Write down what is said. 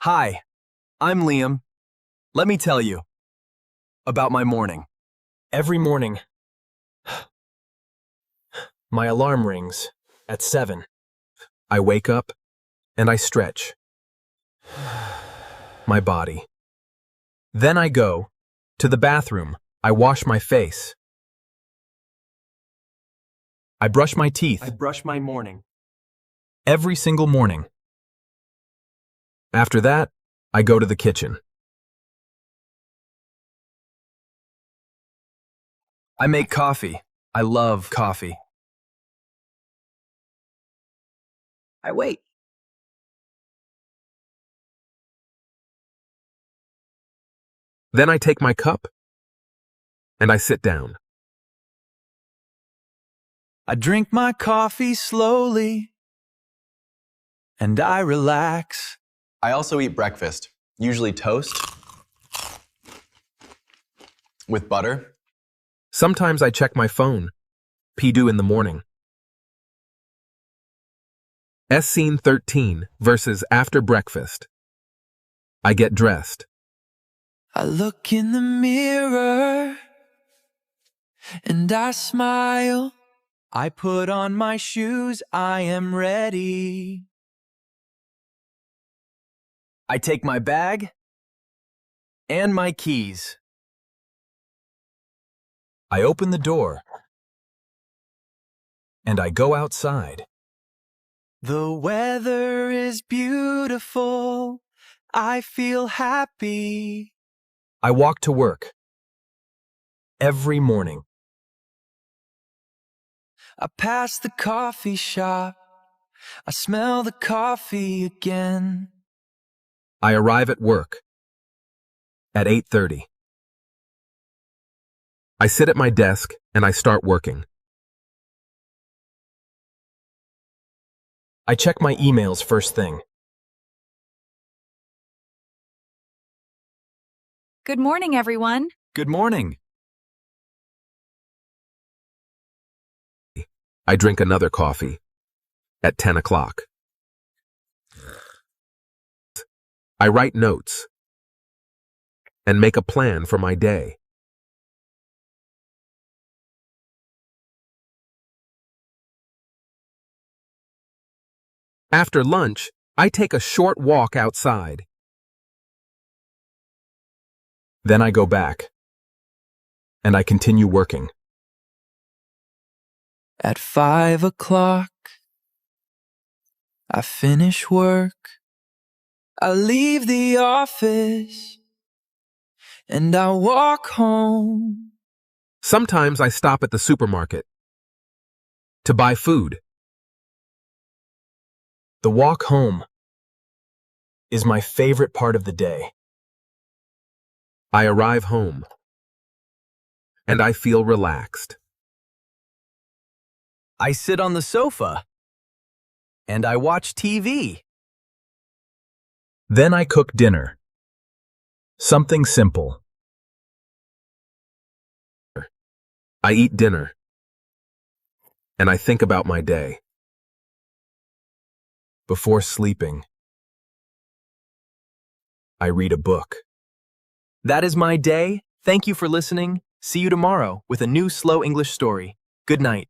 Hi, I'm Liam. Let me tell you about my morning. Every morning, my alarm rings at 7. I wake up and I stretch my body. Then I go to the bathroom. I wash my face. I brush my teeth. I brush my morning. Every single morning. After that, I go to the kitchen. I make coffee. I love coffee. I wait. Then I take my cup and I sit down. I drink my coffee slowly and I relax. I also eat breakfast, usually toast with butter. Sometimes I check my phone. P-do in the morning. Scene 13 versus after breakfast. I get dressed. I look in the mirror and I smile. I put on my shoes, I am ready. I take my bag and my keys. I open the door and I go outside. The weather is beautiful. I feel happy. I walk to work every morning. I pass the coffee shop. I smell the coffee again. I arrive at work at 8:30. I sit at my desk and I start working. I check my emails first thing. Good morning, everyone. Good morning. I drink another coffee at 10 o'clock. I write notes and make a plan for my day. After lunch, I take a short walk outside. Then I go back and I continue working. At 5 o'clock, I finish work. I leave the office and I walk home. Sometimes I stop at the supermarket to buy food. The walk home is my favorite part of the day. I arrive home and I feel relaxed. I sit on the sofa and I watch TV. Then I cook dinner. Something simple. I eat dinner and I think about my day. Before sleeping, I read a book. That is my day. Thank you for listening. See you tomorrow with a new slow English story. Good night.